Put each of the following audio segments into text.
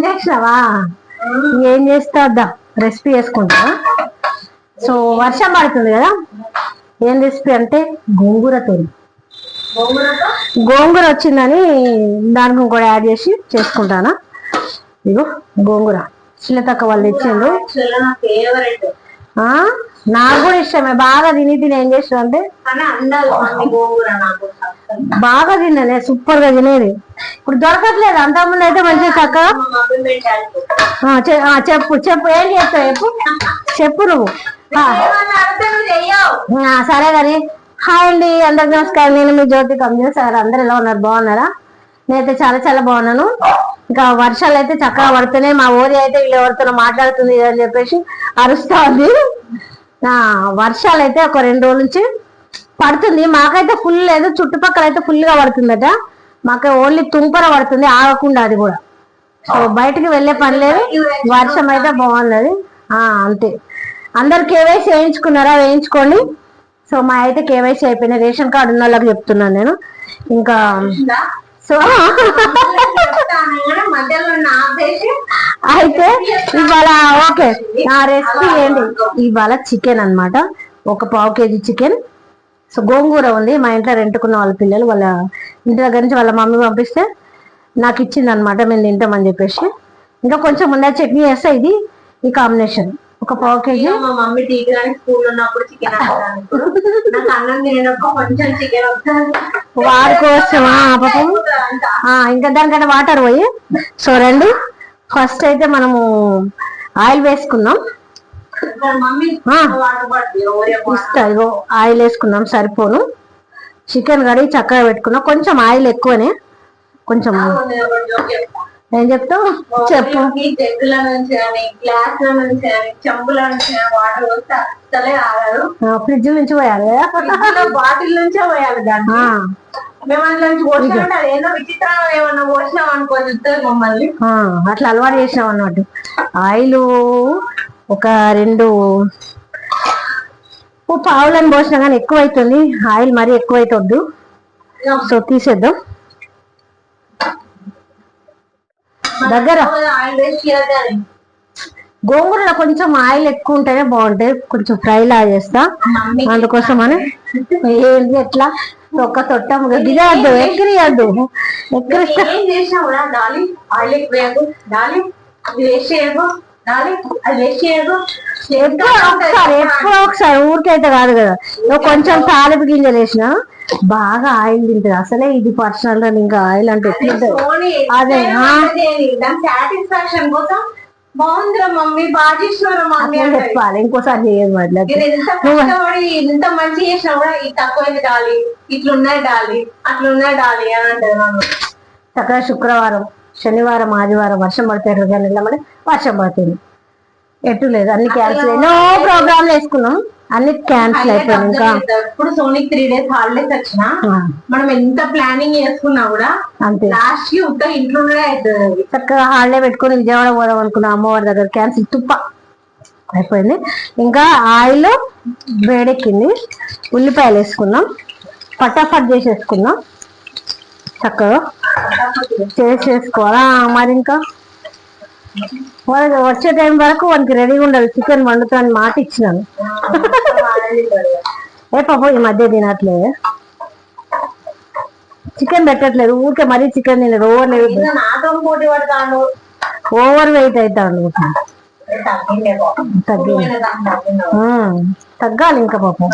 చేసినావా? ఏం చేస్తా రెసిపీ చేసుకుంటా. సో వర్షం పడుతుంది కదా, ఏం రెసిపీ అంటే గోంగూరతో. గోంగూర వచ్చిందని దానికి ఇంకోటి యాడ్ చేసి చేసుకుంటానా. ఇగో గోంగూర చిన్నతక్క వాళ్ళు తెచ్చిండ్రు. నాకు కూడా ఇష్టమే, బాగా తిని ఏం చేసిన అంటే బాగా తిన్నానే, సూపర్ గా తినేది. ఇప్పుడు దొరకట్లేదు, అంతకుముందు అయితే మంచిగా చక్కగా. చెప్పు చెప్పు, ఏం చేస్తావు చెప్పు, చెప్పు నువ్వు. సరే కానీ హాయ్ అండి, అందరికి నమస్కారం. నేను మీ జ్యోతి కమ్యూని సార్. అందరు ఎలా ఉన్నారు, బాగున్నారా? నేనైతే చాలా చాలా బాగున్నాను. ఇంకా వర్షాలు అయితే చక్కగా పడుతున్నాయి. మా ఊరి అయితే వీళ్ళు ఎవరితో మాట్లాడుతుంది అని చెప్పేసి అరుస్తా ఉంది. వర్షాలు అయితే ఒక 2 రోజుల నుంచి పడుతుంది. మాకైతే ఫుల్ లేదు, చుట్టుపక్కల అయితే ఫుల్ గా పడుతుందట. మాకు ఓన్లీ తుంపర పడుతుంది, ఆగకుండా. అది కూడా సో బయటకు వెళ్ళే పని లేదు. వర్షం అయితే బాగున్నది. అంతే. అందరు కేవైసీ వేయించుకున్నారా? వేయించుకోండి. సో మా అయితే కేవైసీ అయిపోయినాయి. రేషన్ కార్డు ఉన్న వాళ్ళకి చెప్తున్నాను నేను. ఇంకా సో అయితే ఇవాళ ఓకే, నా రెసిపీ ఏంటి ఇవాళ చికెన్ అన్నమాట. ఒక పావు కేజీ చికెన్. సో గోంగూర ఉంది, మా ఇంట్లో రెంటుకున్న వాళ్ళ పిల్లలు వాళ్ళ ఇంటి దగ్గర నుంచి వాళ్ళ మమ్మీ పంపిస్తే నాకు ఇచ్చింది అనమాట, మేము తింటామని చెప్పేసి. ఇంకా కొంచెం ముందే చట్నీ చేస్తే ఇది ఈ కాంబినేషన్. ఒక పావు కేజీ. వాడి కోసమా పాపం, ఇంకా దానికంటే వాటర్ పోయి. సో రండి, ఫస్ట్ అయితే మనము ఆయిల్ వేసుకుందాం. ఇగో ఆయిల్ వేసుకుందాం, సరిపోను. చికెన్ కడిగి చక్కగా పెట్టుకున్నాం. కొంచెం ఆయిల్ ఎక్కువనే, కొంచెం. ఏం చెప్తావు చెప్పు. ఫ్రిడ్జ్ నుంచి పోయాలి కదా, బాటిల్ నుంచే పోయాలి. అట్లా అలవాటు చేసినాం అన్నట్టు. ఆయిల్ ఒక 2 పావులను పోసినా కానీ ఎక్కువ అవుతుంది ఆయిల్, మరీ ఎక్కువ అయితే వద్దు. సో తీసేద్దాం. దగ్గర గోంగూరలో కొంచెం ఆయిల్ ఎక్కువ ఉంటేనే బాగుంటాయి, కొంచెం ఫ్రై లా చేస్తా. అందుకోసం అని ఏంటి ఎట్లా ఒక్క తొట్టం దిగద్దు, ఎక్కిరియద్దు. ఎప్పుడో ఒకసారి ఊరికైతే కాదు కదా. కొంచెం తాలింపు గింజలు వేసిన బాగా ఆయిల్ తింటది. అసలే ఇది పర్సనల్, ఇంకా ఆయిల్ అంటే ఎట్లుంటది. అదే మమ్మీ బాగా చేసినారు మమ్మీ చెప్పాలి, ఇంకోసారి చేయదు. ఎంత మంచి చేసినా కూడా ఇది తక్కువైంది డాలి, ఇట్లున్నాయి డాలి, అట్లున్నాయి డాలి అని అంటారు. చక్కగా శుక్రవారం, శనివారం, ఆదివారం వర్షం పడితే వెళ్ళమని వర్షం పడుతుంది. ఎటు లేదు, అన్ని క్యాన్సిల్. ఎన్నో ప్రోగ్రాంలు వేసుకున్నాం, అన్ని క్యాన్సిల్ అయిపోయింది. ఇంకా ఇప్పుడు సోనికి 3 days హాలిడేస్ వచ్చినా మనం ఎంత ప్లానింగ్ చేసుకున్నా కూడా అంతే, లాస్ట్ కి ఉత్త ఇంట్లోనే అవుతుంది. చక్కగా హాలిడే పెట్టుకుని విజయవాడ పోదాం అనుకున్నా, అమ్మవారి దగ్గర క్యాన్సిల్, తుప్ప అయిపోయింది. ఇంకా ఆయిల్ వేడెక్కింది, ఉల్లిపాయలు వేసుకున్నాం, ఫటాఫట్ చేసేసుకున్నాం. చక్కగా చేసేసుకోవాలా. మరి ఇంకా వచ్చే టైం వరకు వానికి రెడీగా ఉండాలి. చికెన్ వండుతా అని మాట ఇచ్చినాను. ఏ పాపం ఈ మధ్య తినట్లేదు, చికెన్ పెట్టట్లేదు, ఊరికే మరీ చికెన్ తినదు. ఓవర్ వెయిట్ అవుతాడు. తగ్గాలి ఇంకా పాపం.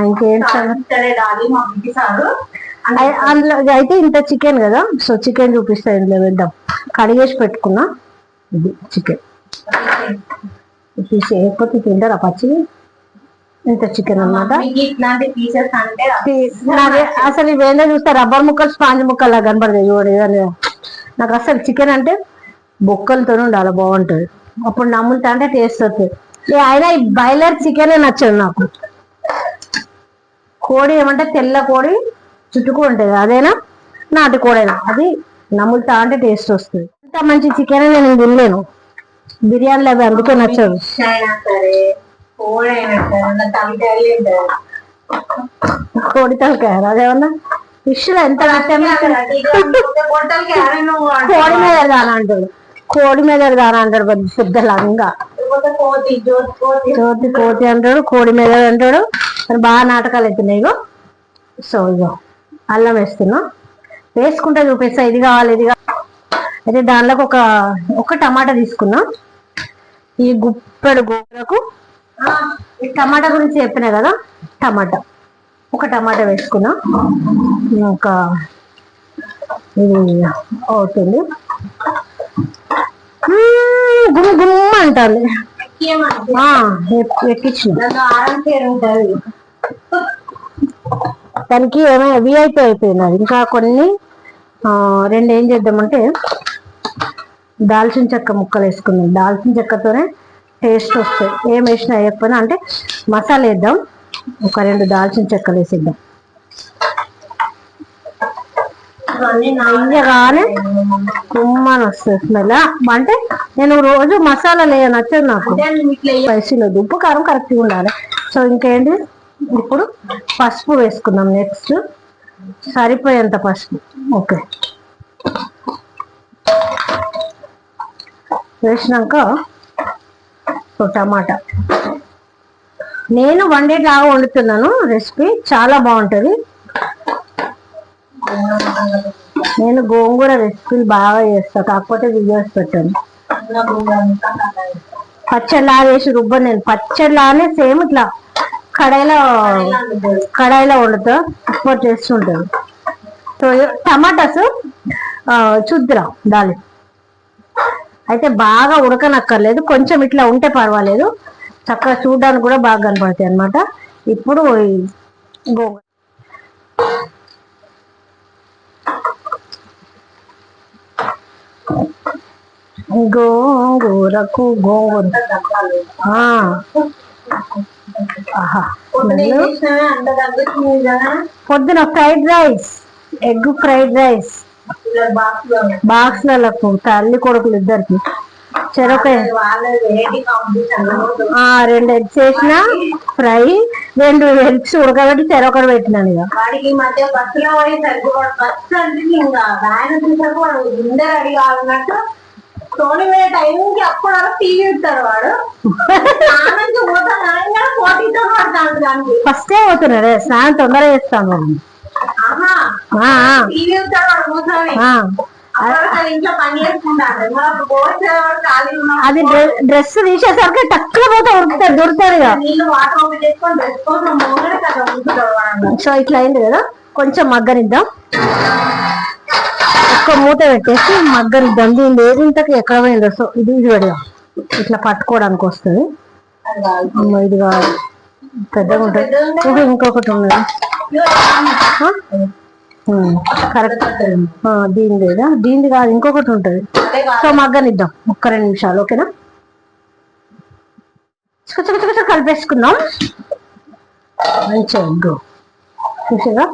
ఇంకేంటి అందులో అయితే ఇంత చికెన్ కదా. సో చికెన్ చూపిస్తా, ఇందులో వేద్దాం. కడిగేసి పెట్టుకున్నా ఇది చికెన్. పీస్ ఎక్కువ తింటారా పచ్చి? ఇంత చికెన్ అన్నమాట. అసలు ఇవేందో చూస్తే రబ్బర్ ముక్కలు, స్పాంజ్ ముక్కలు లాగా కనబడతాయి. నాకు అసలు చికెన్ అంటే బొక్కలతో ఉండాలి, బాగుంటది. అప్పుడు నమ్ములుతా అంటే టేస్ట్ వస్తుంది. అయినా ఈ బాయిలర్ చికెనే నచ్చదు నాకు. కోడి ఏమంటే తెల్ల కోడి చుట్టుకు ఉంటది, అదేనా నాటు కోడైనా అది నమ్ములుతా అంటే టేస్ట్ వస్తుంది. ఇంత మంచి చికెన్ నేను తినలేను, బిర్యానీలు అవి అందుకే నచ్చదు. కోడి తలకాయ అదేమన్నా ఫిష్ లో ఎంత కోడి మీద దాని అంటాడు, కోడి మీద దాని అంటాడు పెద్ద లంగా, జ్యోతి కోతి అంటాడు, కోడి మీద అంటాడు. బాగా నాటకాలు అవుతున్నాయి. సో ఇగో అల్లం వేస్తున్నా, వేసుకుంటే చూపిస్తా ఇది కావాలి ఇది కావాలి. అయితే దానిలోకి ఒక టమాటా తీసుకున్నా. ఈ గుప్పెడు గోరకు టమాటా గురించి చెప్పినా కదా, ఒక టమాటా వేసుకున్నా. ఇంకా ఇది అవుతుంది గుమ్మ గుమ్మ అంటుంది, ఎక్కించిన దానికి ఏమైనా విఐపి అయిపోయింది. అది ఇంకా కొన్ని రెండు ఏం చేద్దామంటే దాల్చిన చెక్క ముక్కలు వేసుకుందాం. దాల్చిన చెక్కతోనే టేస్ట్ వస్తాయి. ఏం వేసినా వేయకపోయినా, అంటే మసాలా వేద్దాం. ఒక 2 దాల్చిన చెక్కలు వేసిద్దాం. వేయగానే కుమ్మని వస్తుంది స్మెల్. అంటే నేను రోజు మసాలా నచ్చదు నాకు, స్పైసీలో ఉప్పు కారం కరెక్ట్గా ఉండాలి. సో ఇంకేంటి, ఇప్పుడు పసుపు వేసుకుందాం. నెక్స్ట్ సరిపోయేంత పసుపు. ఓకే, వేసినాక సో టమాటా నేను వండేలాగా వండుతున్నాను. రెసిపీ చాలా బాగుంటుంది. నేను గోంగూర రెసిపీలు బాగా చేస్తా, కాకపోతే వీడియోస్ పెట్టాను. పచ్చడిలా వేసి రుబ్బను నేను, పచ్చడిలానే సేమ్ ఇట్లా కడాయిలో వండుతా, సపోర్ట్ చేస్తుంటాను. సో టమాటాస్ చూద్దాం దాని అయితే బాగా ఉడకనక్కర్లేదు, కొంచెం ఇట్లా ఉంటే పర్వాలేదు. చక్కగా చూడడానికి కూడా బాగా కనపడతాయి అన్నమాట. ఇప్పుడు గోంగూరకు పొద్దున fried rice, egg fried rice box లకు తల్లి కొడుకులు ఇద్దరికి చెరొక 2 ఎగ్స్ వేసిన ఫ్రై, 2 ఎగ్స్ ఉడకబెట్టి చెరొకటి పెట్టినాను. ఇక వాడికి మధ్య బస్సులో పోయి బస్సు అంటే ఇంకా ఆయన చూసాక ముందే రెడీ కావాలన్నట్టు సోని పోయే టైంకి అప్పుడు టీవీ ఇస్తాడు వాడు. పోటీతో పడతాడు దానికి. ఫస్టే పోతున్నాడే, స్నానం తొందరగా చేస్తాను. టీవీ ఇస్తాడు వాడు కూర్చొని, ఇంట్లో పని చేసుకుంటాడు. అది డ్రెస్ తీసేసరికి తక్కువ పోతే ఉడుకుతాడు, దొరుకుతాడు కదా. నీళ్ళు వాటర్ ఓపెన్ చేసుకొని డ్రెస్ కోసం కదా. సో ఇట్లా అయింది కదా, కొంచెం మగ్గనిద్దాం. ఒక్క మూత పెట్టేసి మగ్గనిద్దాం. దీని లేదింతకి ఎక్కడ పోయిందో. సో ఇది పెడదాం, ఇట్లా పట్టుకోవడానికి వస్తుంది. ఇది కాదు, పెద్దగా ఉంటుంది. ఇది ఇంకొకటి ఉన్నది కరెక్ట్, దీనిది లేదా, దీనిది కాదు ఇంకొకటి ఉంటుంది. సో మగ్గనిద్దాం ఒక్క 2 నిమిషాలు. ఓకేనా, కలిపేసుకుందాం మంచిగా. ఎగ్గు చూసేగా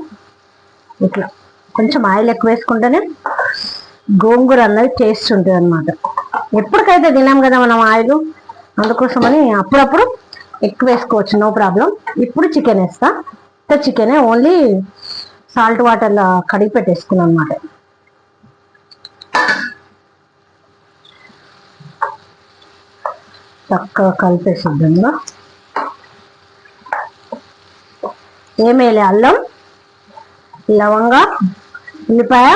ఇట్లా కొంచెం ఆయిల్ ఎక్కువ వేసుకుంటేనే గోంగూర అన్నది టేస్ట్ ఉంటుంది అన్నమాట. ఎప్పటికైతే తినాం కదా మనం ఆయిల్, అందుకోసమని అప్పుడప్పుడు ఎక్కువ వేసుకోవచ్చు, నో ప్రాబ్లం. ఇప్పుడు చికెన్ వేస్తా. చికెనే ఓన్లీ సాల్ట్ వాటర్లో కడిగి పెట్టేసుకున్నాం అన్నమాట. చక్కగా కలిపేసిద్దాంగా. ఏమేలే అల్లం, లవంగా, ఉల్లిపాయ,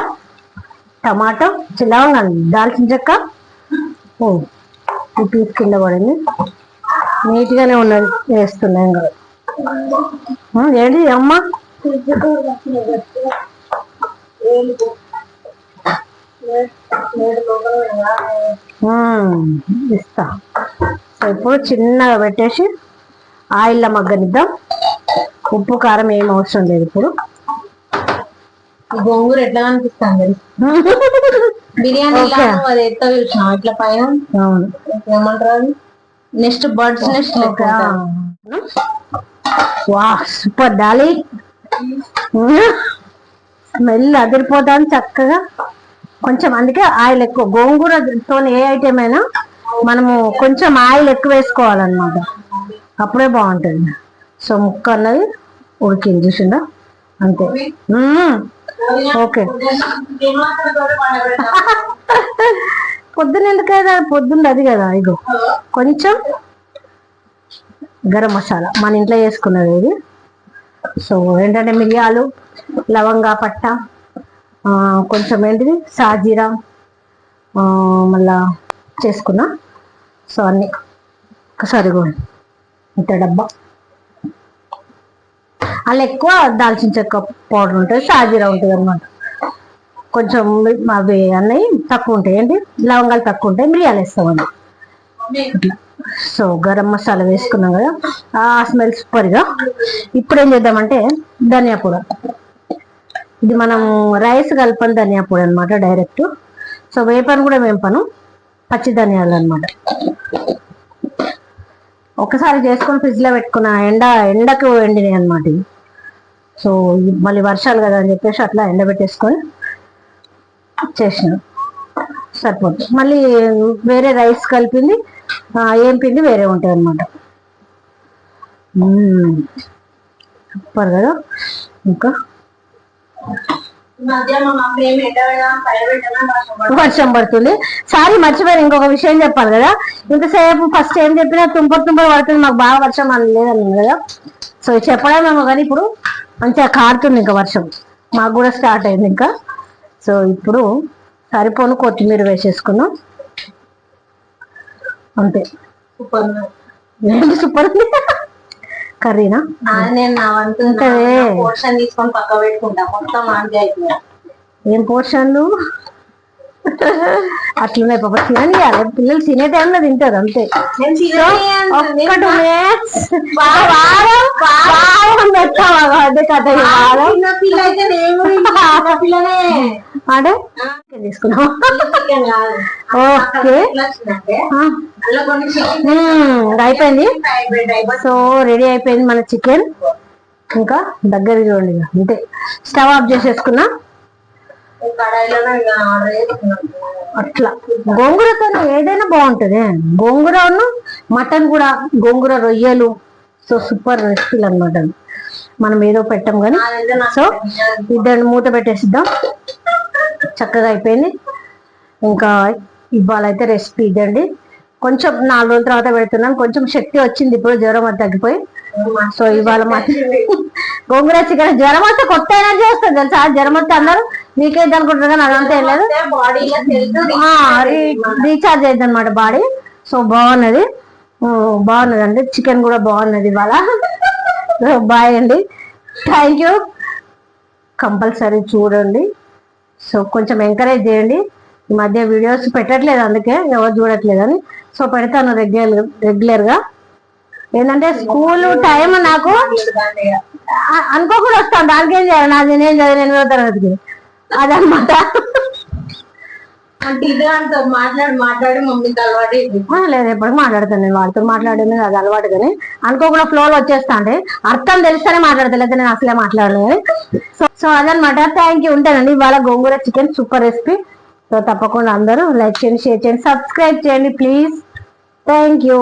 టమాటో, లవంగా, దాల్చిన చెక్క. ఈ పీస్ కింద పడింది, నీట్గానే ఉన్నది, వేస్తున్నాం కదా. ఏంటి అమ్మ, ఇస్తా. సో ఇప్పుడు చిన్నగా పెట్టేసి ఆయిల్లో మగ్గనిద్దాం. ఉప్పు కారం ఏం అవసరం లేదు. ఇప్పుడు గోంగూర ఎట్లా అనిపిస్తుంది బిర్యానీ అది ఎట్లా చూసినా ఇట్లా పైన ఏమంటారు, నెక్స్ట్ బర్డ్స్ నెక్స్ట్ లెక్క. వా సూపర్ డాలి, స్మెల్ అదిరిపోతాను చక్కగా. కొంచెం అందుకే ఆయిల్ ఎక్కువ, గోంగూరతో ఏ ఐటమ్ అయినా మనము కొంచెం ఆయిల్ ఎక్కువ వేసుకోవాలన్నమాట, అప్పుడే బాగుంటుంది. సో ముక్క అన్నది ఉడికింది చూసిందా అంతే. ఓకే పొద్దున్న ఎందుకైనా పొద్దున్న అది కదా. ఇగో కొంచెం గరం మసాలా మన ఇంట్లో చేసుకున్నది ఇది. సో ఏంటంటే మిరియాలు, లవంగా పట్ట, కొంచెం ఏంటిది సాజీరా మళ్ళా చేసుకున్నా. సో అన్నీ ఒకసారి ఇంత డబ్బా. అలా ఎక్కువ దాల్చిన చెక్క పౌడర్ ఉంటుంది, సాజీరా ఉంటుంది అనమాట. కొంచెం అవి అన్నవి తక్కువ ఉంటాయి, ఏంటి లవంగాలు తక్కువ ఉంటాయి, మిరియాలు వేస్తామండి ఇట్లా. సో గరం మసాలా వేసుకున్నాం కదా, ఆ స్మెల్ సూపర్గా. ఇప్పుడు ఏం చేద్దామంటే ధనియా పొడి. ఇది మనం రైస్ కలపని ధనియా పొడి అనమాట డైరెక్ట్. సో వేపను కూడా వేంపను, పచ్చి ధనియాలు అనమాట. ఒకసారి చేసుకొని ఫ్రిడ్జ్లో పెట్టుకున్న ఎండకు ఎండినాయి అనమాట ఇవి. సో మళ్ళీ వర్షాలు కదా అని చెప్పేసి అట్లా ఎండబెట్టేసుకొని చేసిన సరిపోతుంది. మళ్ళీ వేరే రైస్ కలిపింది ఏం పిండి వేరే ఉంటుంది అనమాట. సూపర్ కదా. ఇంకా వర్షం పడుతుంది. సారీ మర్చిపోయాను, ఇంకొక విషయం చెప్పాలి కదా. ఇంతసేపు ఫస్ట్ ఏం చెప్పినా తుంపరు పడుతుంది, మాకు బాగా వర్షం అని లేదన్నాను కదా. సో చెప్పడమేమో కానీ ఇప్పుడు మంచిగా కారుతుంది ఇంకా వర్షం, మాకు కూడా స్టార్ట్ అయింది ఇంకా. సో ఇప్పుడు సరిపోను కొత్తిమీర వేసేసుకున్నాం అంతే. సూపర్ ఏంటి సూపర్ ఉంది కర్రీనా? నేను నా వంతు పోర్షన్ తీసుకొని పక్క పెట్టుకుంటా, మొత్తం ఆంటీ అయిపోయా. ఏం పోర్షన్లు అట్లనే పాప తిననియాలి, పిల్లలు తినే టైంలో తింటారు అంతే. అదే తీసుకున్నాం. ఓకే అయిపోయింది. సో రెడీ అయిపోయింది మన చికెన్. ఇంకా దగ్గర చూడండి అంతే. స్టవ్ ఆఫ్ చేసేసుకున్నా. అట్లా గోంగూరతో ఏదైనా బాగుంటది. గోంగూరను మటన్ కూడా, గోంగూర రొయ్యలు. సో సూపర్ రెసిపీలు అనమాట. మనం ఏదో పెట్టాం కానీ. సో ఇద్దరిని మూత పెట్టేసిద్దాం. చక్కగా అయిపోయింది. ఇంకా ఇవాళైతే రెసిపీ ఇదండి. కొంచెం 4 రోజుల తర్వాత పెడుతున్నాను, కొంచెం శక్తి వచ్చింది ఇప్పుడు, జ్వరం అది తగ్గిపోయి. సో ఇవాళ గోంగూర చికెన్ జ్వరం వస్తే కొత్త ఎనర్జీ వస్తుంది తెలుసా. జ్వరం వస్తే అందరూ మీకేది అనుకుంటారు కానీ అదంతా ఏం లేదు, రీఛార్జ్ అయింది అనమాట బాడీ. సో బాగున్నది అండి. చికెన్ కూడా బాగున్నది ఇవాళ. బాయ్ అండి, థ్యాంక్ యూ. కంపల్సరీ చూడండి. సో కొంచెం ఎంకరేజ్ చేయండి. ఈ మధ్య వీడియోస్ పెట్టట్లేదు, అందుకే ఎవరు చూడట్లేదని. సో పెడతాను రెగ్యులర్గా. ఏంటంటే స్కూల్ టైం నాకు అనుకోకుండా వస్తాను, దానికి ఏం చేయాలి, నాది నేను చదివిన 8వ తరగతికి అదనమాట. మాట్లాడి మమ్మీకి అలవాటు లేదు, ఎప్పటికి మాట్లాడతాను నేను వాడితో మాట్లాడేది అది అలవాటు. కానీ అనుకోకుండా ఫ్లోలో వచ్చేస్తా, అంటే అర్థం తెలిస్తేనే మాట్లాడతాను, అయితే నేను అసలే మాట్లాడలేదు. సో అదనమాట. థ్యాంక్ యూ, ఉంటానండి. ఇవాళ gongura chicken super recipe. So తప్పకుండా అందరూ లైక్ చేయండి, షేర్ చేయండి, సబ్స్క్రైబ్ చేయండి please. Thank you,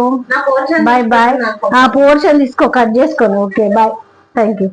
bye bye. ఆ పోర్షన్ తీసుకో, కట్ చేసుకోండి. Okay bye, thank you.